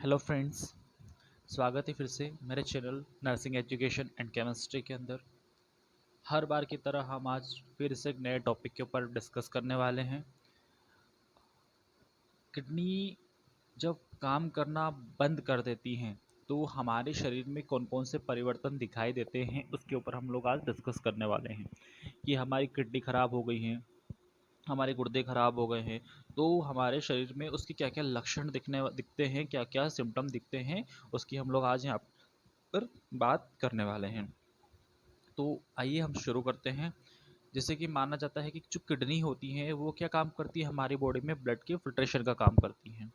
Hello friends, स्वागत है फिर से मेरे channel nursing education and chemistry के अंदर। हर बार की तरह हम आज फिर से एक नए टॉपिक के ऊपर डिस्कस करने वाले हैं। किडनी जब काम करना बंद कर देती हैं तो हमारे शरीर में कौन कौन से परिवर्तन दिखाई देते हैं, उसके ऊपर हम लोग आज डिस्कस करने वाले हैं कि हमारी किडनी ख़राब हो गई है, हमारे गुर्दे ख़राब हो गए हैं, तो हमारे शरीर में उसके क्या क्या लक्षण दिखते हैं, क्या क्या सिम्टम दिखते हैं, उसकी हम लोग आज यहाँ पर बात करने वाले हैं। तो आइए हम शुरू करते हैं। जैसे कि माना जाता है कि जो किडनी होती है वो क्या काम करती है, हमारी बॉडी में ब्लड के फिल्ट्रेशन का काम करती है।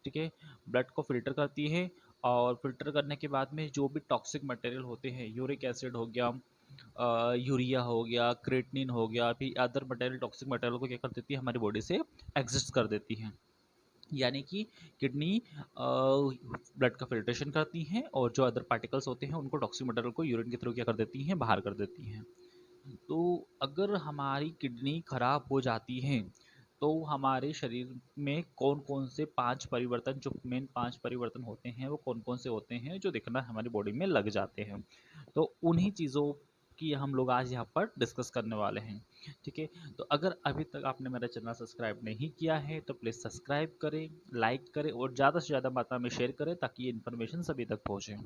ठीक है, ब्लड को फिल्टर करती है और फिल्टर करने के बाद में जो भी टॉक्सिक मटेरियल होते हैं, यूरिक एसिड हो गया, यूरिया हो गया, क्रेटनिन हो गया, फिर अदर मटेरियल टॉक्सिक मटेरियल को क्या कर देती है, हमारी बॉडी से एग्जिस्ट कर देती है। यानी कि किडनी ब्लड का फिल्ट्रेशन करती हैं और जो अदर पार्टिकल्स होते हैं उनको टॉक्सिक मटेरियल को यूरिन के थ्रू क्या कर देती हैं, बाहर कर देती हैं। तो अगर हमारी किडनी खराब हो जाती है तो हमारे शरीर में कौन कौन से पांच परिवर्तन, जो मेन पांच परिवर्तन होते हैं वो कौन कौन से होते हैं जो दिखना हमारी बॉडी में लग जाते हैं। तो उन्हीं चीज़ों की हम लोग आज यहाँ पर डिस्कस करने वाले हैं। ठीक है, तो अगर अभी तक आपने मेरा चैनल सब्सक्राइब नहीं किया है तो प्लीज़ सब्सक्राइब करें, लाइक करें और ज़्यादा से ज़्यादा मात्रा में शेयर करें ताकि ये इन्फॉर्मेशन सभी तक पहुँचे।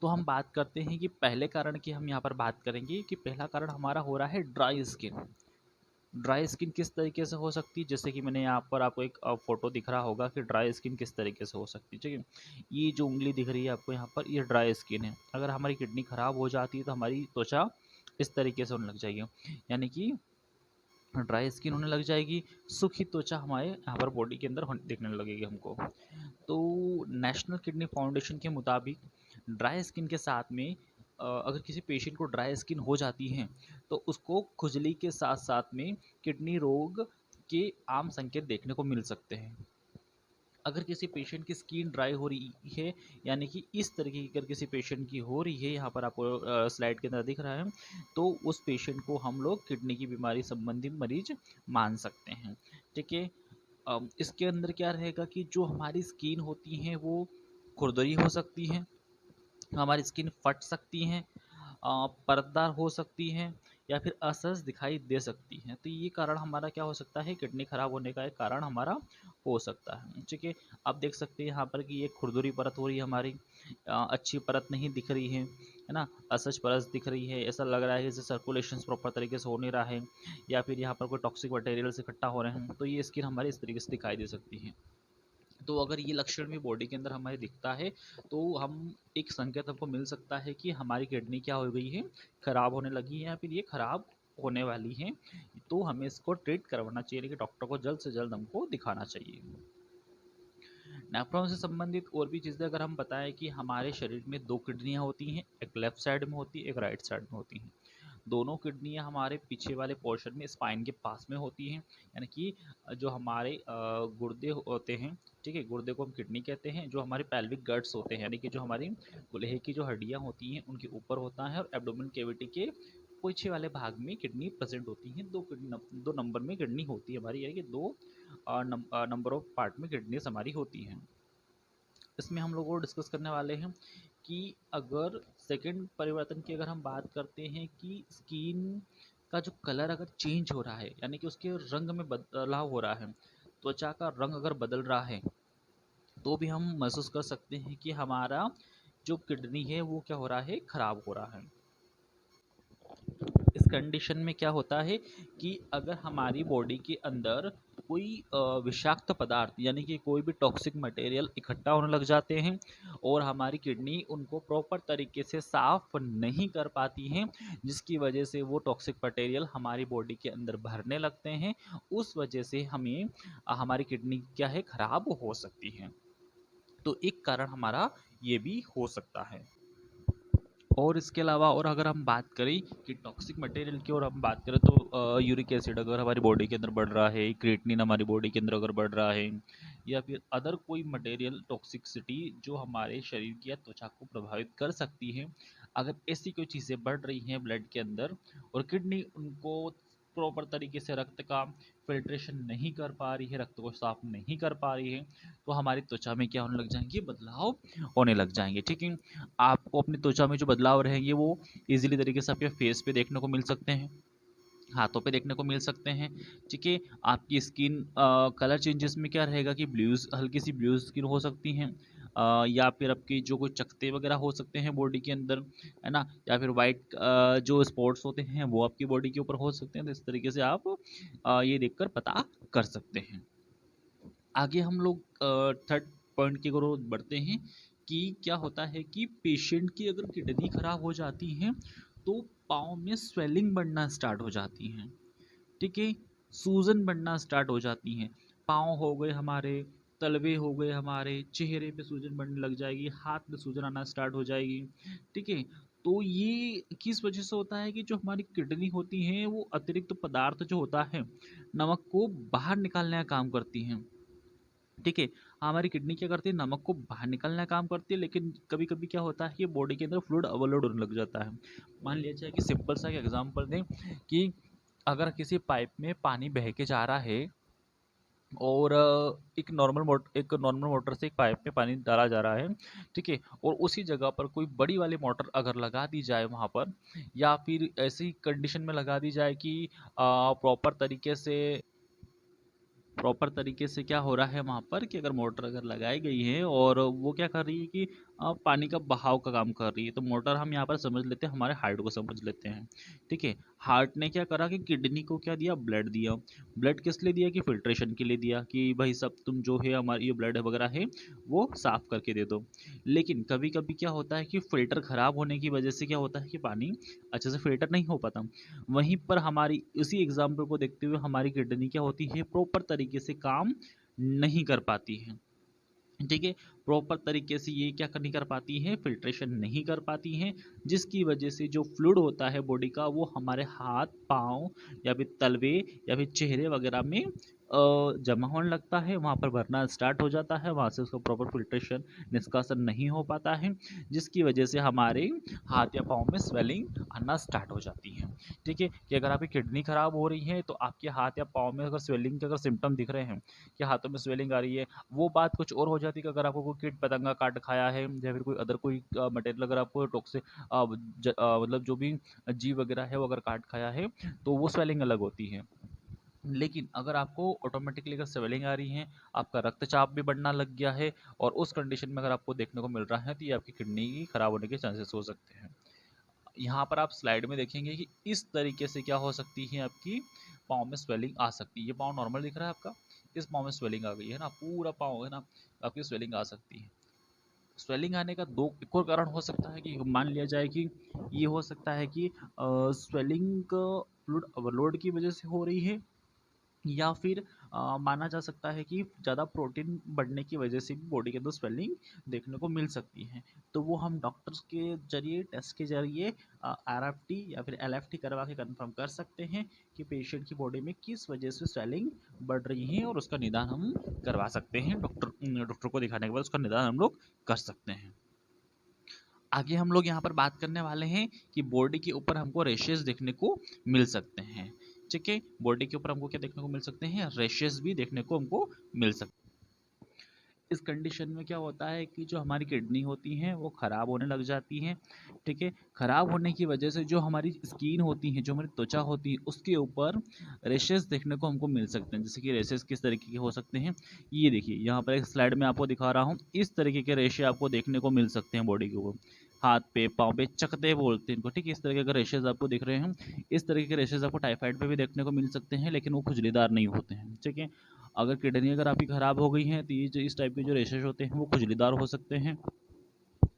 तो हम बात करते हैं कि पहले कारण की हम यहाँ पर बात करेंगे कि पहला कारण हमारा हो रहा है ड्राई स्किन। ड्राई स्किन किस तरीके से हो सकती है, जैसे कि मैंने यहाँ पर आपको एक फोटो दिख रहा होगा कि ड्राई स्किन किस तरीके से हो सकती है। ठीक है, ये जो उंगली दिख रही है आपको यहाँ पर, ये ड्राई स्किन है। अगर हमारी किडनी खराब हो जाती है तो हमारी त्वचा इस तरीके से होने लग जाएगी, यानी कि ड्राई स्किन होने लग जाएगी, सूखी त्वचा हमारे यहाँ पर बॉडी के अंदर दिखने लगेगी हमको। तो नेशनल किडनी फाउंडेशन के मुताबिक ड्राई स्किन के साथ में अगर किसी पेशेंट को ड्राई स्किन हो जाती है तो उसको खुजली के साथ साथ में किडनी रोग के आम संकेत देखने को मिल सकते हैं। अगर किसी पेशेंट की स्किन ड्राई हो रही है, यानी कि इस तरीके की अगर किसी पेशेंट की हो रही है, यहाँ पर आपको स्लाइड के अंदर दिख रहा है, तो उस पेशेंट को हम लोग किडनी की बीमारी संबंधी मरीज मान सकते हैं। ठीक है, इसके अंदर क्या रहेगा कि जो हमारी स्किन होती है वो खुरदरी हो सकती है, हमारी स्किन फट सकती हैं, परतदार हो सकती हैं या फिर असहज दिखाई दे सकती हैं। तो ये कारण हमारा क्या हो सकता है, किडनी खराब होने का एक कारण हमारा हो सकता है। ठीक है, आप देख सकते हैं यहाँ पर कि ये खुरदुरी परत हो रही है हमारी, अच्छी परत नहीं दिख रही है ना, असहज परत दिख रही है, ऐसा लग रहा है जैसे सर्कुलेशन प्रॉपर तरीके से हो नहीं रहा है या फिर यहाँ पर कोई टॉक्सिक मटेरियल से इकट्ठा हो रहे हैं, तो ये स्किन हमारी इस तरीके से दिखाई दे सकती है। तो अगर ये लक्षण भी बॉडी के अंदर हमारे दिखता है तो हम एक संकेत हमको मिल सकता है कि हमारी किडनी क्या हो गई है, खराब होने लगी है या फिर ये खराब होने वाली है। तो हमें इसको ट्रीट करवाना चाहिए कि डॉक्टर को जल्द से जल्द हमको दिखाना चाहिए। नेफ्रॉन से संबंधित और भी चीज़ें अगर हम बताएं कि हमारे शरीर में दो किडनियाँ होती हैं, एक लेफ्ट साइड में होती है, एक राइट साइड में होती हैं। दोनों किडनियाँ हमारे पीछे वाले पोर्शन में स्पाइन के पास में होती हैं, यानी कि जो हमारे गुर्दे होते हैं, ठीक है, गुर्दे को हम किडनी कहते हैं। जो हमारे पेल्विक गट्स होते हैं, यानी कि जो हमारी गुल्हे की जो हड्डियाँ होती हैं उनके ऊपर होता है, और एब्डोमेन कैविटी के पीछे वाले भाग में किडनी प्रेजेंट होती हैं। दो नंबर में किडनी होती है हमारी, यानी कि दो नंबर ऑफ पार्ट में किडनीज हमारी होती हैं। इसमें हम लोग वो डिस्कस करने वाले हैं कि अगर सेकंड परिवर्तन की अगर हम बात करते हैं कि स्किन का जो कलर अगर चेंज हो रहा है, यानी कि उसके रंग में बदलाव हो रहा है, त्वचा का रंग अगर बदल रहा है, तो भी हम महसूस कर सकते हैं कि हमारा जो किडनी है वो क्या हो रहा है, खराब हो रहा है। इस कंडीशन में क्या होता है कि अगर हमारी बॉडी के अंदर कोई विषाक्त पदार्थ, यानी कि कोई भी टॉक्सिक मटेरियल इकट्ठा होने लग जाते हैं और हमारी किडनी उनको प्रॉपर तरीके से साफ नहीं कर पाती हैं, जिसकी वजह से वो टॉक्सिक मटेरियल हमारी बॉडी के अंदर भरने लगते हैं, उस वजह से हमें हमारी किडनी क्या है, खराब हो सकती है। तो एक कारण हमारा ये भी हो सकता है। और इसके अलावा और अगर हम बात करें कि टॉक्सिक मटेरियल की और हम बात करें तो यूरिक एसिड अगर हमारी बॉडी के अंदर बढ़ रहा है, क्रिएटिनिन हमारी बॉडी के अंदर अगर बढ़ रहा है, या फिर अदर कोई मटेरियल टॉक्सिसिटी जो हमारे शरीर की या त्वचा को प्रभावित कर सकती है, अगर ऐसी कोई चीज़ें बढ़ रही हैं ब्लड के अंदर और किडनी उनको प्रॉपर तरीके से रक्त का फिल्ट्रेशन नहीं कर पा रही है, रक्त को साफ नहीं कर पा रही है, तो हमारी त्वचा में क्या होने लग जाएंगे, बदलाव होने लग जाएंगे। ठीक है, आपको अपनी त्वचा में जो बदलाव रहेंगे वो इजीली तरीके से आपके फेस पे देखने को मिल सकते हैं, हाथों पे देखने को मिल सकते हैं। ठीक है, आपकी स्किन कलर चेंजेस में क्या रहेगा कि ब्लूज, हल्की सी ब्लू स्किन हो सकती हैं, या फिर आपकी जो कोई चकत्ते वगैरह हो सकते हैं बॉडी के अंदर, है ना, या फिर वाइट जो स्पॉट्स होते हैं वो आपकी बॉडी के ऊपर हो सकते हैं। तो इस तरीके से आप ये देखकर पता कर सकते हैं। आगे हम लोग थर्ड पॉइंट की ओर बढ़ते हैं कि क्या होता है कि पेशेंट की अगर किडनी खराब हो जाती है तो पाँव में स्वेलिंग बढ़ना स्टार्ट हो जाती है। ठीक है, सूजन बढ़ना स्टार्ट हो जाती हैं, पाँव हो गए हमारे, तलवे हो गए हमारे, चेहरे पे सूजन बढ़ने लग जाएगी, हाथ में सूजन आना स्टार्ट हो जाएगी। ठीक है, तो ये किस वजह से होता है कि जो हमारी किडनी होती है वो अतिरिक्त पदार्थ जो होता है नमक को बाहर निकालने का काम करती हैं। ठीक है, हमारी किडनी क्या करती है, नमक को बाहर निकालने का काम करती है, लेकिन कभी कभी क्या होता है कि बॉडी के अंदर फ्लूइड ओवरलोड होने लग जाता है। मान लिया जाए कि सिंपल सा एग्जांपल दें कि अगर किसी पाइप में पानी बह के जा रहा है और एक नॉर्मल मोटर से एक पाइप में पानी डाला जा रहा है। ठीक है, और उसी जगह पर कोई बड़ी वाली मोटर अगर लगा दी जाए वहाँ पर, या फिर ऐसी कंडीशन में लगा दी जाए कि प्रॉपर तरीके से क्या हो रहा है वहाँ पर कि अगर मोटर अगर लगाई गई है और वो क्या कर रही है कि पानी का बहाव का काम कर रही है, तो मोटर हम यहाँ पर समझ लेते हैं, हमारे हार्ट को समझ लेते हैं। ठीक है, हार्ट ने क्या करा कि किडनी को क्या दिया, ब्लड दिया। ब्लड किस लिए दिया, कि फिल्ट्रेशन के लिए दिया, कि भाई सब तुम जो है हमारी ये ब्लड वगैरह है वो साफ करके दे दो। लेकिन कभी कभी क्या होता है कि फिल्टर खराब होने की वजह से क्या होता है कि पानी अच्छे से फिल्टर नहीं हो पाता। वहीं पर हमारी इसी एग्जाम्पल को देखते हुए हमारी किडनी क्या होती है, प्रॉपर तरीके से काम नहीं कर पाती है। ठीक है, प्रॉपर तरीके से ये क्या नहीं कर पाती है, फिल्ट्रेशन नहीं कर पाती हैं, जिसकी वजह से जो फ्लूइड होता है बॉडी का वो हमारे हाथ पाँव या फिर तलवे या फिर चेहरे वगैरह में जमा होने लगता है, वहाँ पर भरना स्टार्ट हो जाता है, वहाँ से उसका प्रॉपर फिल्ट्रेशन निष्कासन नहीं हो पाता है, जिसकी वजह से हमारे हाथ या पाँव में स्वेलिंग आना स्टार्ट हो जाती है। ठीक है, कि अगर आपकी किडनी खराब हो रही है तो आपके हाथ या पाँव में अगर स्वेलिंग के अगर सिम्टम दिख रहे हैं कि हाथों में स्वेलिंग आ रही है, वो बात कुछ और हो जाती है कि अगर आपको कोई कीट पतंगा काट खाया है या फिर कोई अदर कोई मटेरियल अगर आपको टॉक्सिक मतलब जो भी जीव वगैरह है वो अगर काट खाया है तो वो स्वेलिंग अलग होती है। लेकिन अगर आपको ऑटोमेटिकली अगर स्वेलिंग आ रही है, आपका रक्तचाप भी बढ़ना लग गया है और उस कंडीशन में अगर आपको देखने को मिल रहा है तो ये आपकी किडनी खराब होने के चांसेस हो सकते हैं। यहाँ पर आप स्लाइड में देखेंगे कि इस तरीके से क्या हो सकती है, आपकी पाँव में स्वेलिंग आ सकती है। ये पाँव नॉर्मल दिख रहा है आपका, इस पाँव में स्वेलिंग आ गई है ना, पूरा पाँव है ना, आपकी स्वेलिंग आ सकती है। स्वेलिंग आने का दो एक और कारण हो सकता है कि मान लिया जाए कि ये हो सकता है कि स्वेलिंग फ्लूइड ओवरलोड की वजह से हो रही है, या फिर माना जा सकता है कि ज़्यादा प्रोटीन बढ़ने की वजह से भी बॉडी के अंदर स्वेलिंग देखने को मिल सकती है। तो वो हम डॉक्टर्स के जरिए, टेस्ट के जरिए RFT या फिर LFT करवा के कंफर्म कर सकते हैं कि पेशेंट की बॉडी में किस वजह से स्वेलिंग बढ़ रही है, और उसका निदान हम करवा सकते हैं। डॉक्टर को दिखाने के बाद उसका निदान हम लोग कर सकते हैं। आगे हम लोग यहाँ पर बात करने वाले हैं कि बॉडी के ऊपर हमको रेशेस देखने को मिल सकते हैं। ठीक है, बॉडी के ऊपर हमको क्या देखने को मिल सकते हैं, रेशेस भी देखने को हमको मिल सकते हैं। इस कंडीशन में क्या होता है कि जो हमारी किडनी होती हैं वो ख़राब होने लग जाती हैं। ठीक है, ख़राब होने की वजह से जो हमारी स्किन होती है, जो हमारी त्वचा होती है, उसके ऊपर रेशेस देखने को हमको मिल सकते हैं। जैसे कि रेशेस किस तरीके के हो सकते हैं, ये देखिए यहाँ पर एक स्लाइड में आपको दिखा रहा हूँ, इस तरीके के रेशे आपको देखने को मिल सकते हैं बॉडी के ऊपर, हाथ पे पाँव पे, चकते बोलते हैं इनको। ठीक है, इस तरीके के रेशेज आपको दिख रहे हैं। इस तरीके के रेशेज आपको टाइफाइड पे भी देखने को मिल सकते हैं, लेकिन वो खुजलीदार नहीं होते हैं। ठीक है, अगर किडनी अगर आपकी ख़राब हो गई है तो ये जो इस टाइप के जो रेशेज होते हैं वो खुजलीदार हो सकते हैं।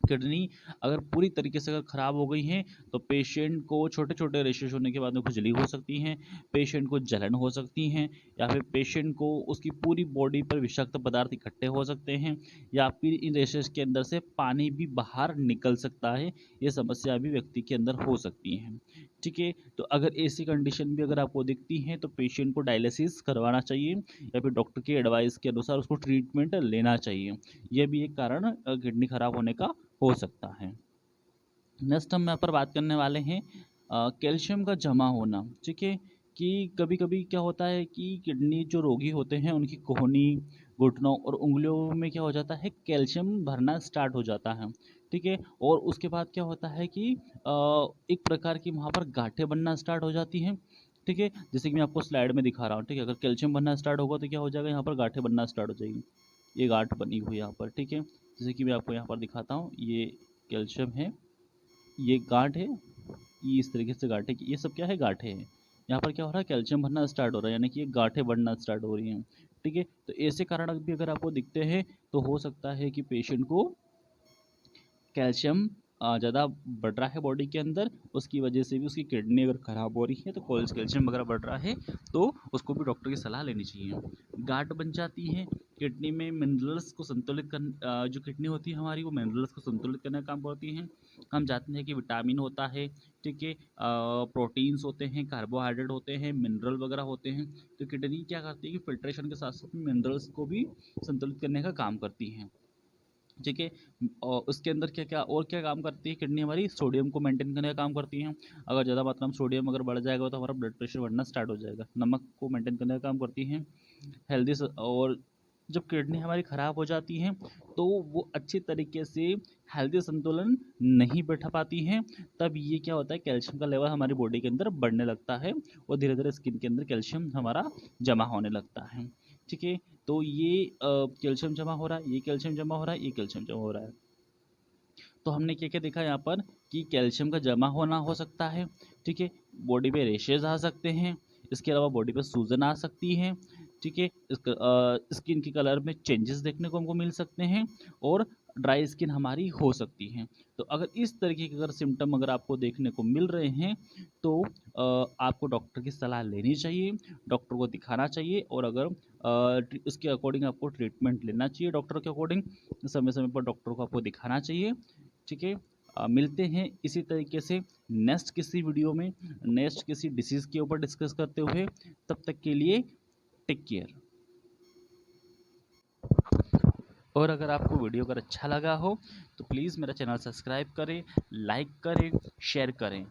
किडनी अगर पूरी तरीके से अगर ख़राब हो गई हैं तो पेशेंट को छोटे छोटे रेशेज होने के बाद में खुजली हो सकती हैं, पेशेंट को जलन हो सकती हैं, या फिर पेशेंट को उसकी पूरी बॉडी पर विषाक्त पदार्थ इकट्ठे हो सकते हैं, या फिर इन रेशेज के अंदर से पानी भी बाहर निकल सकता है। ये समस्या भी व्यक्ति के अंदर हो सकती हैं। ठीक है, तो अगर ऐसी कंडीशन भी अगर आपको दिखती है तो पेशेंट को डायलिसिस करवाना चाहिए, या फिर डॉक्टर की एडवाइस के अनुसार उसको ट्रीटमेंट लेना चाहिए। यह भी एक कारण किडनी खराब होने का हो सकता है। नेक्स्ट हम यहाँ पर बात करने वाले हैं कैल्शियम का जमा होना। ठीक है, कि कभी-कभी क्या होता है कि किडनी जो रोगी होते हैं उनकी कोहनी, घुटनों और उँगलियों में क्या हो जाता है, कैल्शियम भरना स्टार्ट हो जाता है, ठीक है? और उसके बाद क्या होता है कि एक प्रकार की वहाँ पर गाँठें बनना स्टार्ट हो जाती हैं, ठीक है? जैसे कि मैं आपको स्लाइड में दिखा रहा हूँ, ठीक है? अगर कैल्शियम बनना स्टार्ट होगा तो क्या हो जाएगा, यहाँ पर गाँठें बनना स्टार्ट हो जाएगी। ये गाँठ बनी हुई है यहाँ पर, ठीक है? जैसे कि मैं आपको यहाँ पर दिखाता हूँ, ये कैल्शियम है, ये गाँठ है, ये इस तरीके से गाँठें की ये सब क्या है, गाँठें हैं। यहाँ पर क्या हो रहा है, कैल्शियम भरना स्टार्ट हो रहा है, यानी कि ये गाँठें बढ़ना स्टार्ट हो रही हैं, ठीक है? तो ऐसे कारण भी अगर आपको दिखते हैं तो हो सकता है कि पेशेंट को कैल्शियम ज़्यादा बढ़ रहा है बॉडी के अंदर, उसकी वजह से भी उसकी किडनी अगर ख़राब हो रही है तो कैल्शियम वगैरह बढ़ रहा है तो उसको भी डॉक्टर की सलाह लेनी चाहिए। गांठ बन जाती है किडनी में, मिनरल्स को संतुलित जो किडनी होती है हमारी, वो मिनरल्स को संतुलित करने का काम करती हैं। हम जानते हैं कि विटामिन होता है, ठीक है, प्रोटीन्स होते हैं, कार्बोहाइड्रेट होते हैं, मिनरल वगैरह होते हैं। तो किडनी क्या करती है कि फिल्ट्रेशन के साथ साथ मिनरल्स को भी संतुलित करने का काम करती हैं, ठीक है? और उसके अंदर क्या क्या और क्या काम करती है किडनी हमारी, सोडियम को मेंटेन करने का काम करती है। अगर ज़्यादा मात्रा में सोडियम अगर बढ़ जाएगा तो हमारा ब्लड प्रेशर बढ़ना स्टार्ट हो जाएगा। नमक को मेंटेन करने का काम करती हैं। और जब किडनी हमारी ख़राब हो जाती हैं तो वो अच्छे तरीके से हेल्दी संतुलन नहीं बैठा पाती हैं, तब ये क्या होता है, कैल्शियम का लेवल हमारी बॉडी के अंदर बढ़ने लगता है और धीरे धीरे स्किन के अंदर कैल्शियम हमारा जमा होने लगता है, ठीक है? तो ये कैल्शियम जमा हो रहा है, ये कैल्शियम जमा हो रहा है, ये कैल्शियम जमा हो रहा है। तो हमने क्या क्या देखा यहाँ पर कि कैल्शियम का जमा होना हो सकता है, ठीक है? बॉडी पे रेशेज आ सकते हैं, इसके अलावा बॉडी पे सूजन आ सकती है, ठीक है? स्किन के कलर में चेंजेस देखने को हमको मिल सकते हैं और ड्राई स्किन हमारी हो सकती है। तो अगर इस तरीके के अगर सिम्टम अगर आपको देखने को मिल रहे हैं तो आपको डॉक्टर की सलाह लेनी चाहिए, डॉक्टर को दिखाना चाहिए और अगर उसके अकॉर्डिंग आपको ट्रीटमेंट लेना चाहिए, डॉक्टर के अकॉर्डिंग समय समय पर डॉक्टर को आपको दिखाना चाहिए, ठीक है? मिलते हैं इसी तरीके से नेक्स्ट किसी वीडियो में, नेक्स्ट किसी डिसीज़ के ऊपर डिस्कस करते हुए। तब तक के लिए टेक केयर। और अगर आपको वीडियो अगर अच्छा लगा हो तो प्लीज़ मेरा चैनल सब्सक्राइब करें, लाइक करें, शेयर करें।